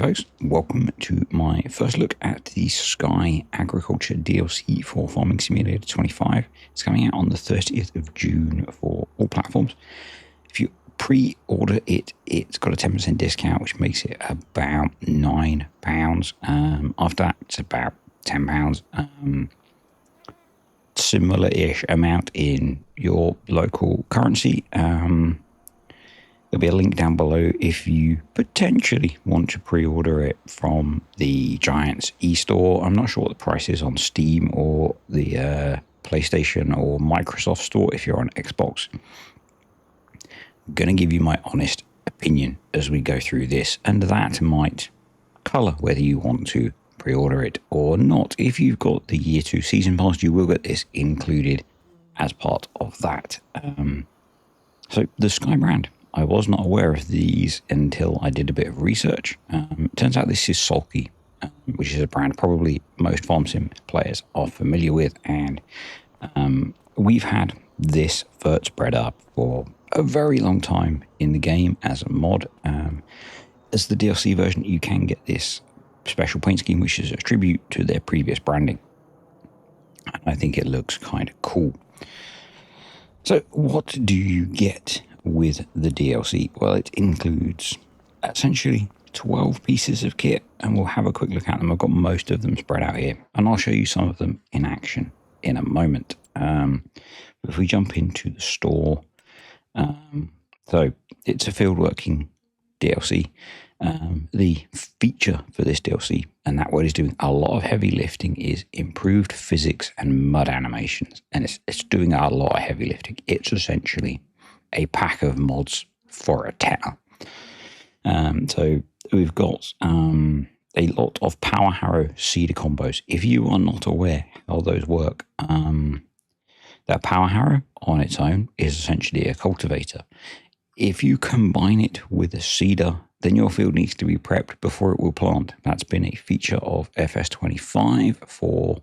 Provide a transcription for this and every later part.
folks, welcome to my first look at the Sky Agriculture DLC for Farming Simulator 25. It's coming out on the 30th of June for all platforms. If you pre-order it, it's got a 10% discount, which makes it about £9. After that, it's about £10. Similar-ish amount in your local currency. There'll be a link down below if you potentially want to pre-order it from the Giants eStore. I'm not sure what the price is on Steam or the PlayStation or Microsoft Store if you're on Xbox. I'm going to give you my honest opinion as we go through this, and that might colour whether you want to pre-order it or not. If you've got the Year 2 Season Pass, you will get this included as part of that. So the Sky brand. I was not aware of these until I did a bit of research. Turns out this is Sulky, which is a brand probably most farm sim players are familiar with, and we've had this vert spreader for a very long time in the game as a mod. As the DLC version, you can get this special paint scheme, which is a tribute to their previous branding. And I think it looks kind of cool. So what do you get with the DLC? Well, it includes essentially 12 pieces of kit, and we'll have a quick look at them. I've got most of them spread out here, and I'll show you some of them in action in a moment. If we jump into the store, so it's a field working DLC. The feature for this DLC, and that word is doing a lot of heavy lifting, is improved physics and mud animations. And it's doing a lot of heavy lifting. It's essentially a pack of mods for a tenner. So we've got a lot of Power Harrow seeder combos. If you are not aware how those work, that Power Harrow on its own is essentially a cultivator. If you combine it with a seeder, then your field needs to be prepped before it will plant. That's been a feature of FS25 for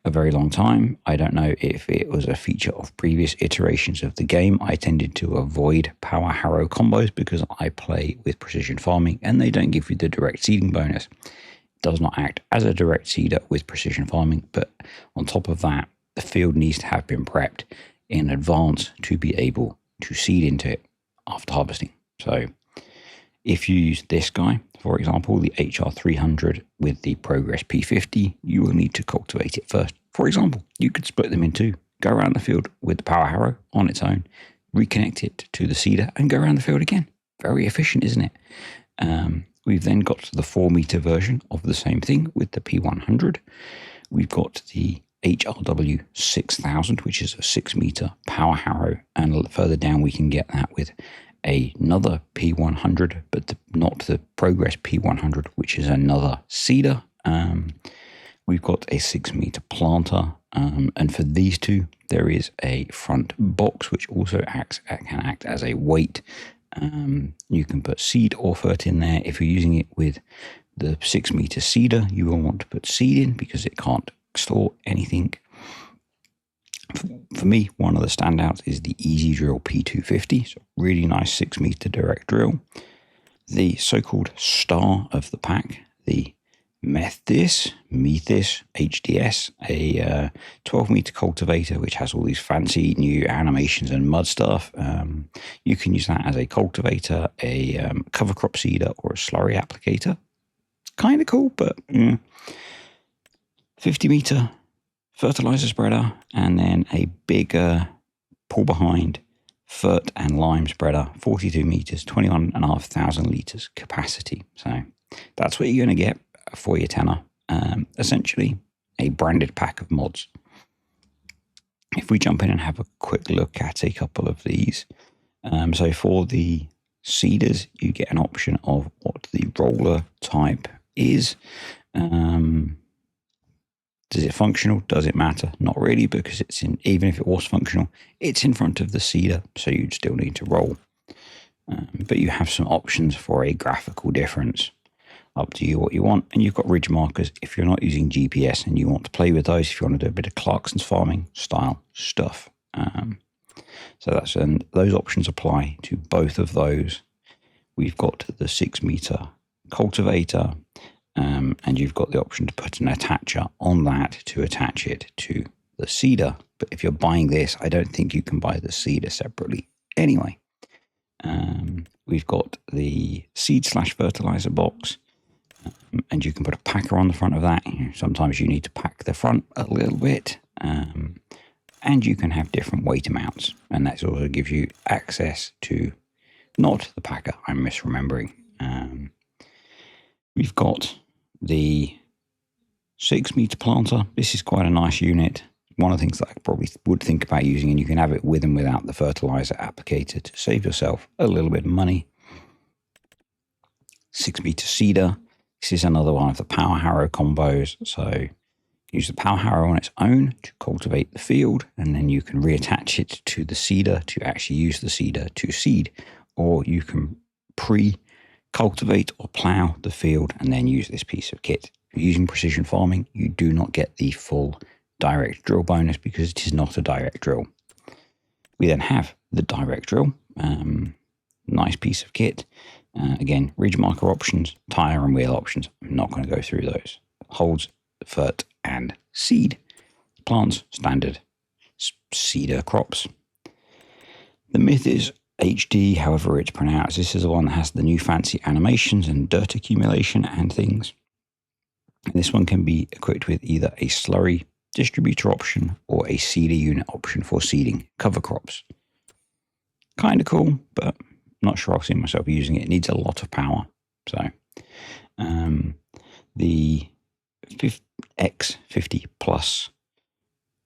a very long time. I don't know if it was a feature of previous iterations of the game. I tended to avoid Power Harrow combos because I play with precision farming and they don't give you the direct seeding bonus. It does not act as a direct seeder with precision farming, but on top of that, the field needs to have been prepped in advance to be able to seed into it after harvesting. So if you use this guy, for example, the HR300 with the Progress P50, you will need to cultivate it first. For example, you could split them in two, go around the field with the Power Harrow on its own, reconnect it to the seeder and go around the field again. Very efficient, isn't it? We've then got the 4-meter version of the same thing with the P100. We've got the HRW 6000, which is a 6-meter Power Harrow, and further down we can get that with another P100, but not the Progress P100, which is another seeder. We've got a 6-meter planter, and for these two, there is a front box which also can act as a weight. You can put seed or fert in there. If you're using it with the 6-meter seeder, you will want to put seed in because it can't store anything. For me, one of the standouts is the Easy Drill P250, so really nice 6-meter direct drill. The so-called star of the pack, the Methis HDS, a 12-meter cultivator which has all these fancy new animations and mud stuff. You can use that as a cultivator, a cover crop seeder, or a slurry applicator. Kind of cool, but 50-meter fertilizer spreader, and then a bigger pull behind fert and lime spreader, 42 meters, 21,500 liters capacity. So that's what you're going to get for your tenner. Essentially a branded pack of mods. If we jump in and have a quick look at a couple of these. So for the seeders, you get an option of what the roller type is. Is it functional? Does it matter? Not really, because it's in, even if it was functional, it's in front of the seeder, so you'd still need to roll. But you have some options for a graphical difference. Up to you what you want. And you've got ridge markers if you're not using GPS and you want to play with those, if you want to do a bit of Clarkson's farming style stuff. So that's, and those options apply to both of those. We've got the 6-meter cultivator, and you've got the option to put an attacher on that to attach it to the seeder. But if you're buying this, I don't think you can buy the seeder separately anyway. We've got the seed/fertilizer box, and you can put a packer on the front of that. Sometimes you need to pack the front a little bit, and you can have different weight amounts, and that also gives you access to not the packer. I'm misremembering. We've got the 6-meter planter. This is quite a nice unit. One of the things that I probably would think about using, and you can have it with and without the fertilizer applicator to save yourself a little bit of money. 6-meter seeder. This is another one of the power harrow combos. So use the power harrow on its own to cultivate the field, and then you can reattach it to the seeder to actually use the seeder to seed, or you can pre-cultivate or plow the field and then use this piece of kit. If you're using precision farming, you do not get the full direct drill bonus because it is not a direct drill. We then have the direct drill, nice piece of kit. Again, ridge marker options, tire and wheel options. I'm not going to go through those. Holds, fert, and seed. Plants, standard cedar crops. The myth is HD, however it's pronounced. This is the one that has the new fancy animations and dirt accumulation and things. And this one can be equipped with either a slurry distributor option or a seeder unit option for seeding cover crops. Kind of cool, but not sure I'll see myself using it. It needs a lot of power. So the X50 Plus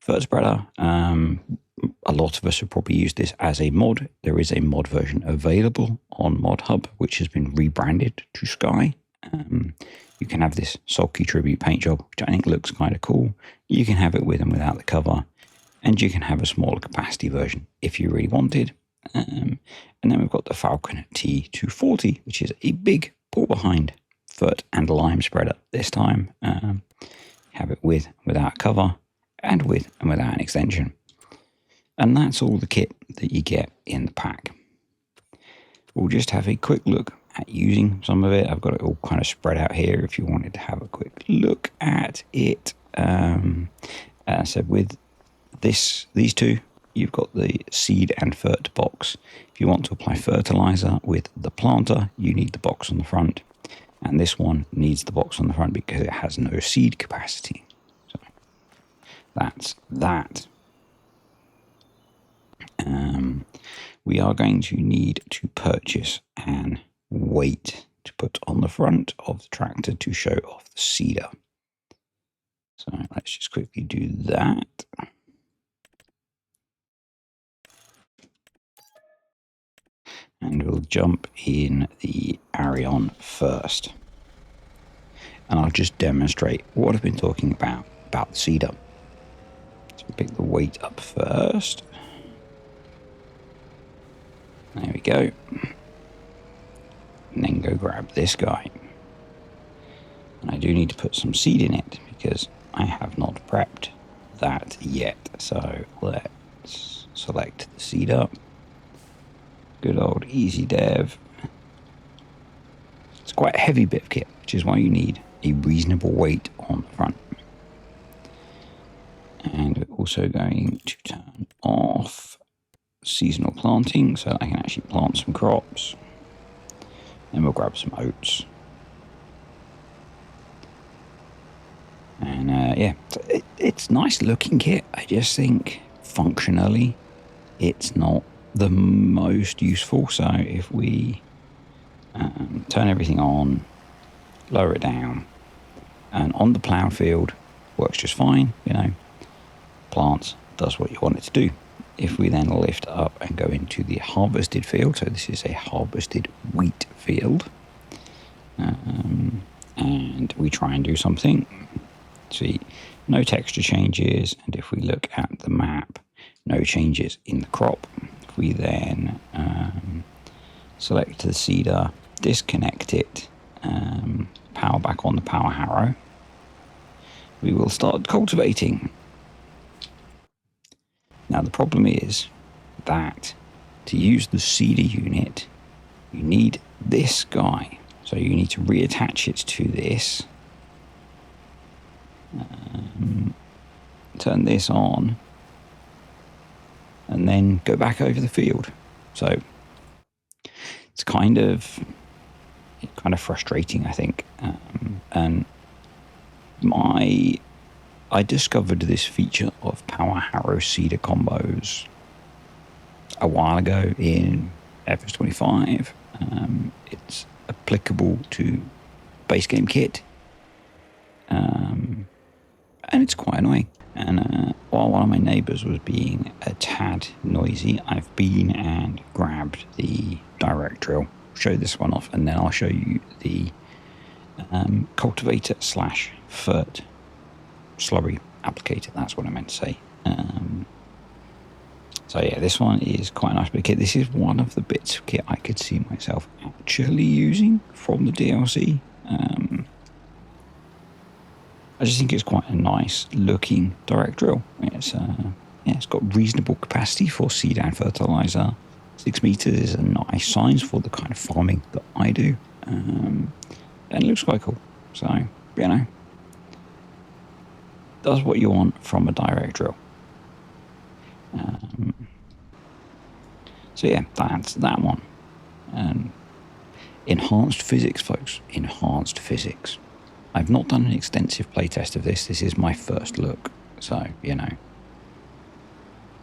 fert spreader, a lot of us have probably used this as a mod. There is a mod version available on ModHub, which has been rebranded to Sky. You can have this sulky tribute paint job, which I think looks kind of cool. You can have it with and without the cover, and you can have a smaller capacity version if you really wanted. And then we've got the Falcon T240, which is a big pull behind fert and lime spreader this time. Have it with and without cover, and with and without an extension. And that's all the kit that you get in the pack. We'll just have a quick look at using some of it. I've got it all kind of spread out here if you wanted to have a quick look at it. So with these two, you've got the seed and fert box. If you want to apply fertilizer with the planter, you need the box on the front. And this one needs the box on the front because it has no seed capacity. So that's that. We are going to need to purchase an weight to put on the front of the tractor to show off the seeder. So let's just quickly do that. And we'll jump in the Arion first. And I'll just demonstrate what I've been talking about the seeder. So pick the weight up first. There we go. And then go grab this guy. And I do need to put some seed in it because I have not prepped that yet. So let's select the seeder. Good old easy dev. It's quite a heavy bit of kit, which is why you need a reasonable weight on the front. And we're also going to turn off seasonal planting so that I can actually plant some crops. Then we'll grab some oats. And yeah, it's nice looking kit. I just think functionally it's not the most useful. So if we turn everything on, lower it down, and on the plough field works just fine, plants, does what you want it to do. If we then lift up and go into the harvested field, so this is a harvested wheat field, and we try and do something, see, no texture changes, and if we look at the map, no changes in the crop. If we then select the seeder, disconnect it, power back on the power harrow, we will start cultivating. Now the problem is that to use the seeder unit, you need this guy. So you need to reattach it to this. Turn this on. And then go back over the field. So it's kind of frustrating, I think. And I discovered this feature of Power Harrow Seeder combos a while ago in FS25. It's applicable to base game kit, and it's quite annoying. And while one of my neighbours was being a tad noisy, I've been and grabbed the direct drill, show this one off, and then I'll show you the cultivator / fert slurry applicator. That's what I meant to say. So yeah, this one is quite a nice bit of kit. This is one of the bits of kit I could see myself actually using from the DLC. I just think it's quite a nice looking direct drill. It's got reasonable capacity for seed and fertilizer. 6 meters is a nice size for the kind of farming that I do. And it looks quite cool. So, does what you want from a direct drill. So yeah, that's that one. Enhanced physics, folks. Enhanced physics. I've not done an extensive playtest of this. This is my first look. So,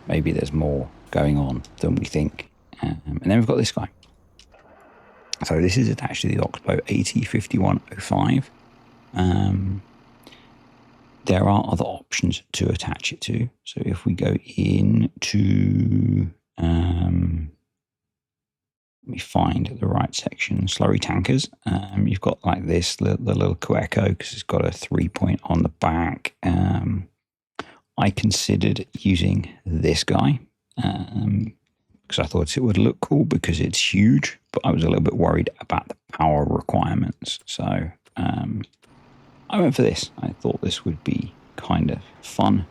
maybe there's more going on than we think. And then we've got this guy. So this is attached to the Oxbow AT5105. There are other options to attach it to. So if we go into, let me find the right section, slurry tankers. You've got like this, the little Coeco, because it's got a 3-point on the back. I considered using this guy because I thought it would look cool because it's huge, but I was a little bit worried about the power requirements. So I went for this. I thought this would be kind of fun.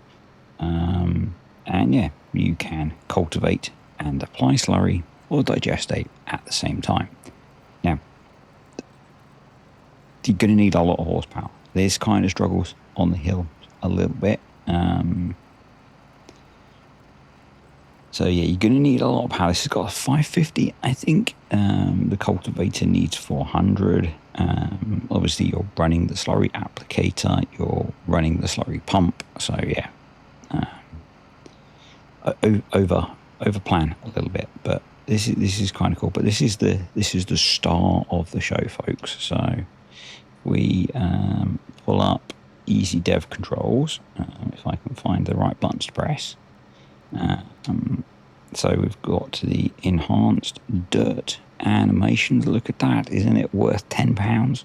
And yeah, you can cultivate and apply slurry or digestate at the same time. Now, you're going to need a lot of horsepower. This kind of struggles on the hill a little bit. So yeah, you're going to need a lot of power. This has got a 550, I think. The cultivator needs 400. Obviously, you're running the slurry applicator. You're running the slurry pump. So yeah, over plan a little bit. But this is kind of cool. But this is the star of the show, folks. So we pull up easy dev controls. If I can find the right buttons to press. So we've got the enhanced dirt animations. Look at that. Isn't it worth £10?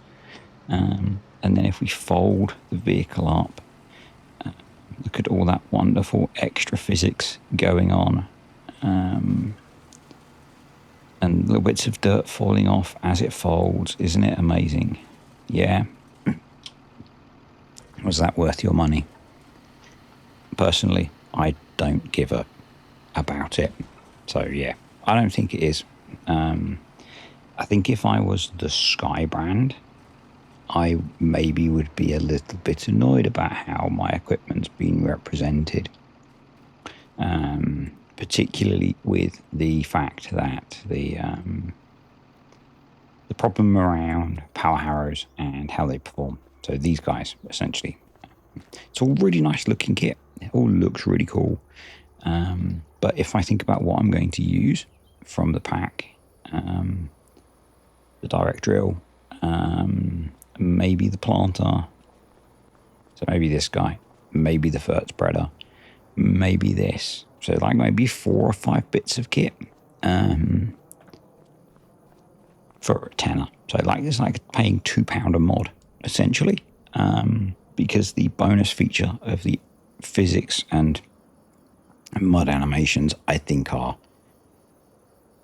And then if we fold the vehicle up, look at all that wonderful extra physics going on. And little bits of dirt falling off as it folds. Isn't it amazing? Yeah. Was that worth your money? Personally, I don't give a about it. So yeah, I don't think it is. I think if I was the Sky brand, I maybe would be a little bit annoyed about how my equipment's been represented. Particularly with the fact that the problem around power harrows and how they perform. So these guys, essentially, it's all really nice looking kit. It all looks really cool. But if I think about what I'm going to use from the pack, the direct drill, maybe the planter, so maybe this guy, maybe the fert spreader, maybe this. So like maybe 4 or 5 bits of kit for a tenner. So like it's like paying £2 a mod, essentially, because the bonus feature of the physics and mud animations, I think, are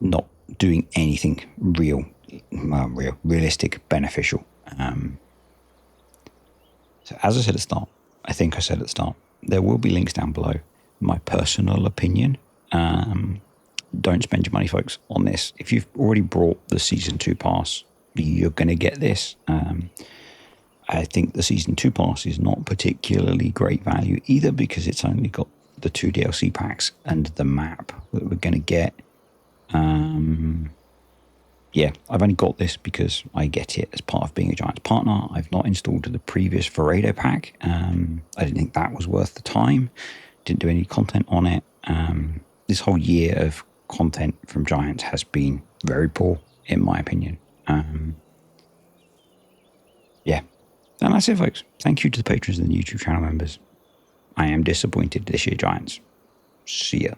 not doing anything realistic, beneficial. So as I said at the start, there will be links down below. My personal opinion, don't spend your money, folks, on this. If you've already brought the Season 2 pass, you're going to get this. I think the Season 2 pass is not particularly great value either because it's only got the 2 DLC packs and the map that we're going to get. Yeah, I've only got this because I get it as part of being a Giants partner. I've not installed the previous Verado pack. I didn't think that was worth the time. Didn't do any content on it. This whole year of content from Giants has been very poor, in my opinion. Yeah. And that's it, folks. Thank you to the patrons and the YouTube channel members. I am disappointed this year, Giants. See ya.